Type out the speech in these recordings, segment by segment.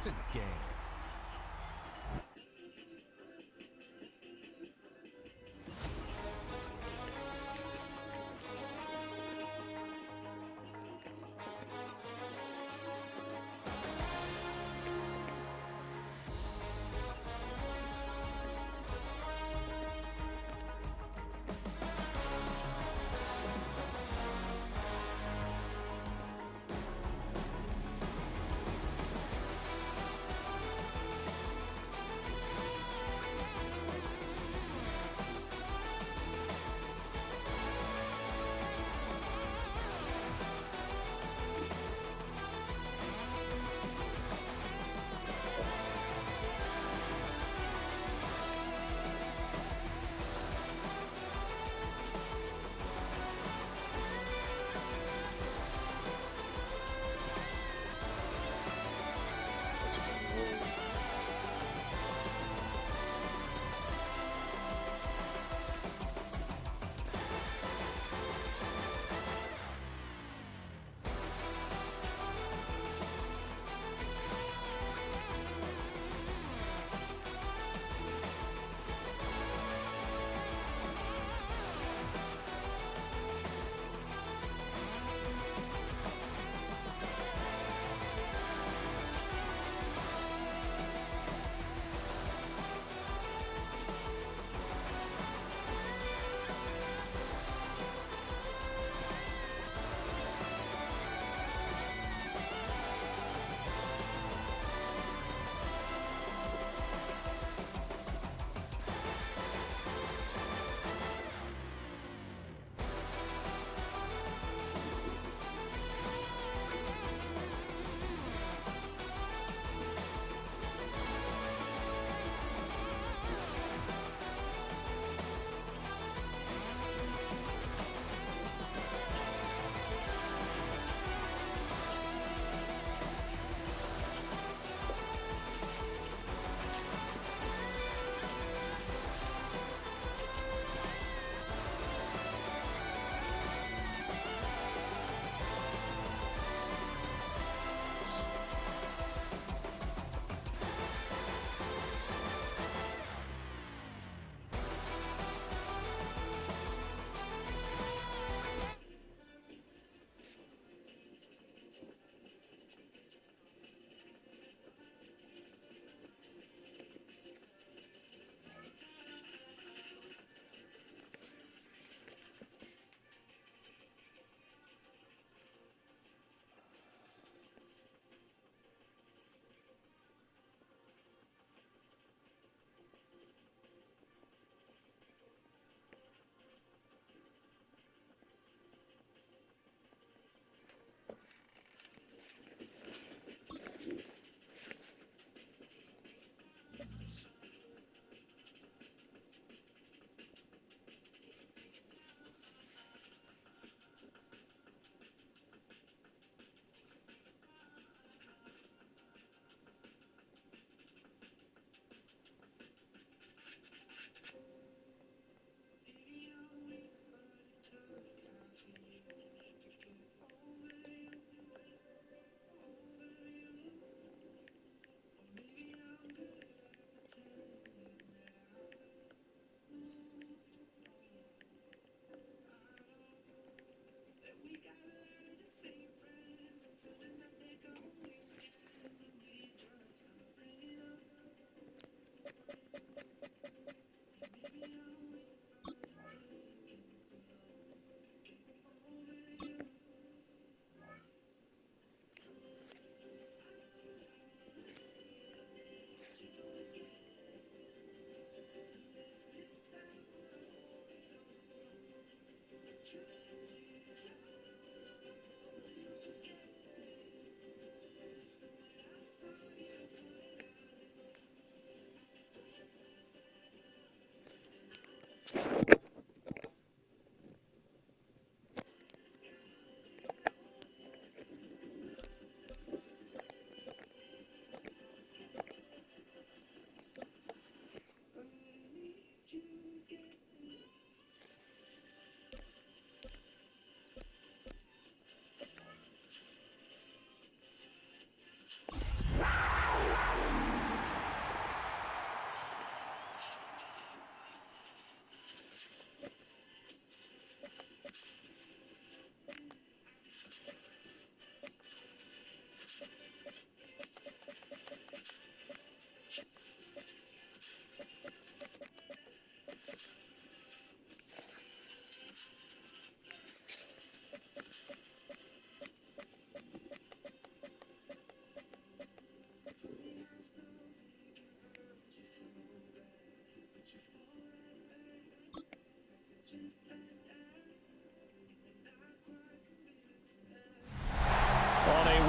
It's in the game.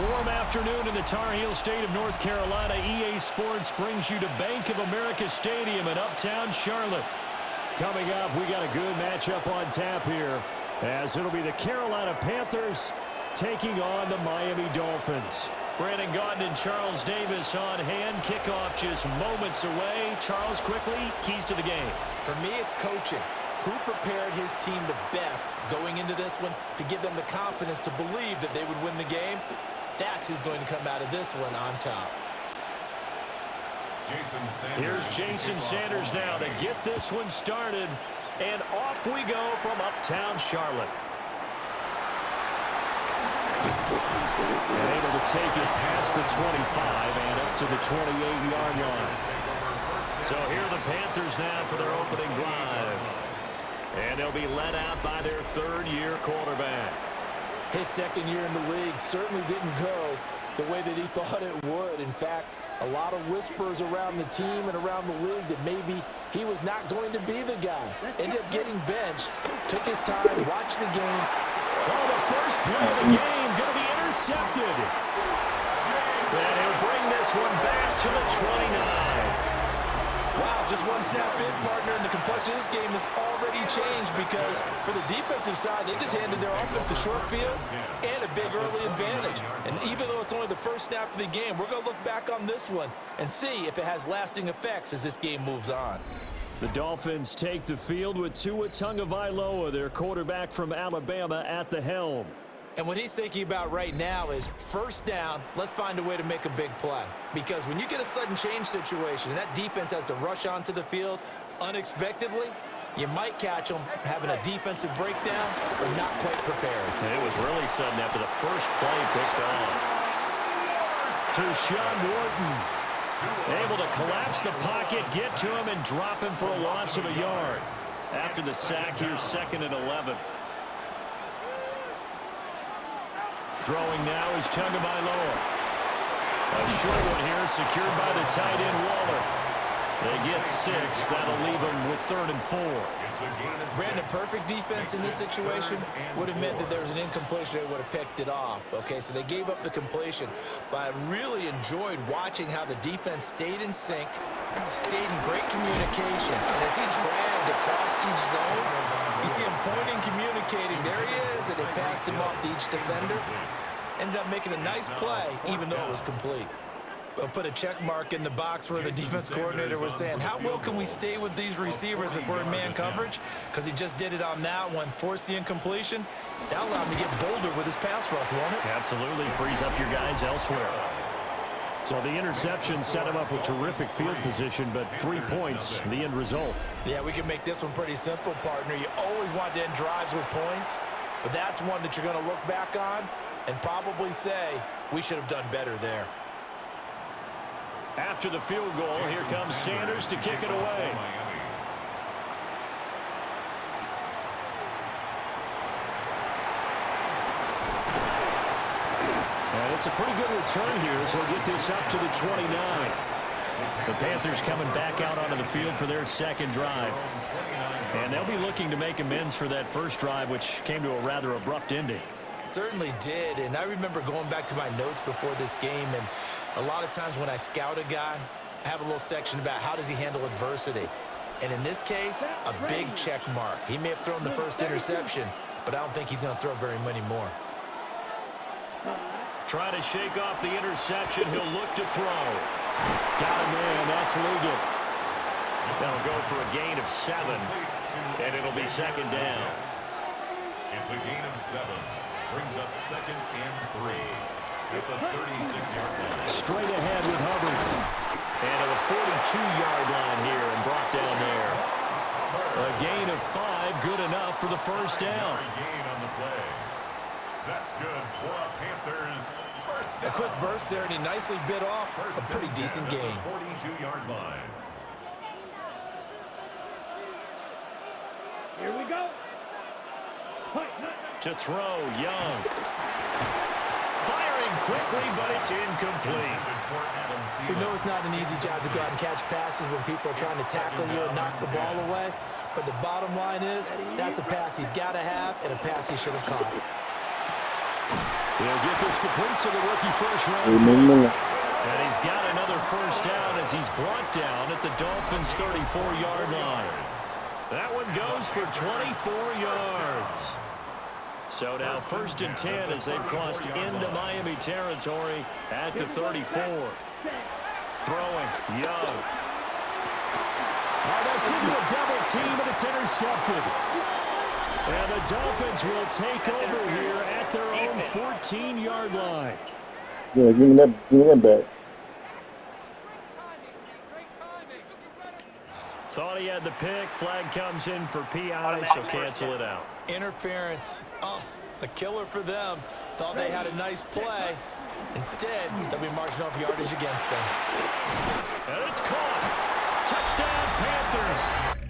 warm afternoon in the Tar Heel state of North Carolina. EA Sports brings you to Bank of America Stadium in uptown Charlotte. Coming up, we got a good matchup on tap here, as it'll be the Carolina Panthers taking on the Miami Dolphins. Brandon Gaudin and Charles Davis on hand. Kickoff just moments away. Charles, quickly, keys to the game. For me, it's coaching. Who prepared his team the best going into this one to give them the confidence to believe that they would win the game? That's who's going to come out of this one on top. Here's Jason Sanders now to get this one started. And off we go from uptown Charlotte. And able to take it past the 25 and up to the 28-yard line. So here are the Panthers now for their opening drive. And they'll be led out by their third-year quarterback. His second year in the league certainly didn't go the way that he thought it would. In fact, a lot of whispers around the team and around the league that maybe he was not going to be the guy. Ended up getting benched, took his time, watched the game. Oh, the first play of the game going to be intercepted. And he'll bring this one back to the 29. Wow, just one snap in, partner, and the complexion of this game has already changed because for the defensive side, they just handed their offense a short field and a big early advantage. And even though it's only the first snap of the game, we're going to look back on this one and see if it has lasting effects as this game moves on. The Dolphins take the field with Tua Tagovailoa, their quarterback from Alabama, at the helm. And what he's thinking about right now is first down, let's find a way to make a big play. Because when you get a sudden change situation and that defense has to rush onto the field unexpectedly, you might catch them having a defensive breakdown or not quite prepared. And it was really sudden after the first play picked off. Tershawn Wharton able to collapse the pocket, get to him, and drop him for a loss of a yard. After the sack here, 2nd and 11. Throwing now is Tagovailoa. A short one here, secured by the tight end Waller. They get 6. That'll leave them with 3rd and 4. Brandon, perfect defense in this situation would have meant that there was an incompletion. They would have picked it off. Okay, so they gave up the completion. But I really enjoyed watching how the defense stayed in sync, stayed in great communication. And as he dragged across each zone, you see him pointing, communicating. There he is, and they passed him off to each defender. Ended up making a nice play, even though it was complete. I'll put a check mark in the box where the defense coordinator was saying, how well can we stay with these receivers if we're in man coverage? Because he just did it on that one, forced the incompletion. That allowed him to get bolder with his pass rush, won't it? Absolutely, frees up your guys elsewhere. So the interception set him up with terrific field position, but 3 points, the end result. Yeah, we can make this one pretty simple, partner. You always want to end drives with points, but that's one that you're going to look back on and probably say, we should have done better there. After the field goal, here comes Sanders to kick it away. And it's a pretty good return here as he'll get this up to the 29. The Panthers coming back out onto the field for their second drive. And they'll be looking to make amends for that first drive, which came to a rather abrupt ending. Certainly did, and I remember going back to my notes before this game, and a lot of times when I scout a guy, I have a little section about how does he handle adversity. And in this case, a big check mark. He may have thrown the first interception, but I don't think he's going to throw very many more. Trying to shake off the interception. He'll look to throw. Got him in. That's legal. That'll go for a gain of 7, and it'll be second down. It's a gain of 7. Brings up 2nd and 3 at the 36-yard line. Straight ahead with Hubbard. And at the 42-yard line here and brought down there. A gain of 5, good enough for the first down. Gain on the play. That's good for a Panthers first down. A quick burst there, and he nicely bit off a pretty decent gain. 42-yard line. Here we go. To throw, Young. Firing quickly, but it's incomplete. We know it's not an easy job to go out and catch passes when people are trying to tackle you and knock the ball away. But the bottom line is, that's a pass he's got to have and a pass he should have caught. He'll get this complete to the rookie first round. And he's got another first down as he's brought down at the Dolphins' 34-yard line. That one goes for 24 yards. So now 1st and 10 as they've crossed into Miami territory at the 34. Throwing, Young. That's into a double team, and it's intercepted. And the Dolphins will take over here at their own 14-yard line. Yeah, give me that back. Thought he had the pick. Flag comes in for PI, so cancel it out. Interference. Oh, a killer for them. Thought they had a nice play. Instead, they'll be marginal yardage against them. And it's caught. Touchdown, Panthers.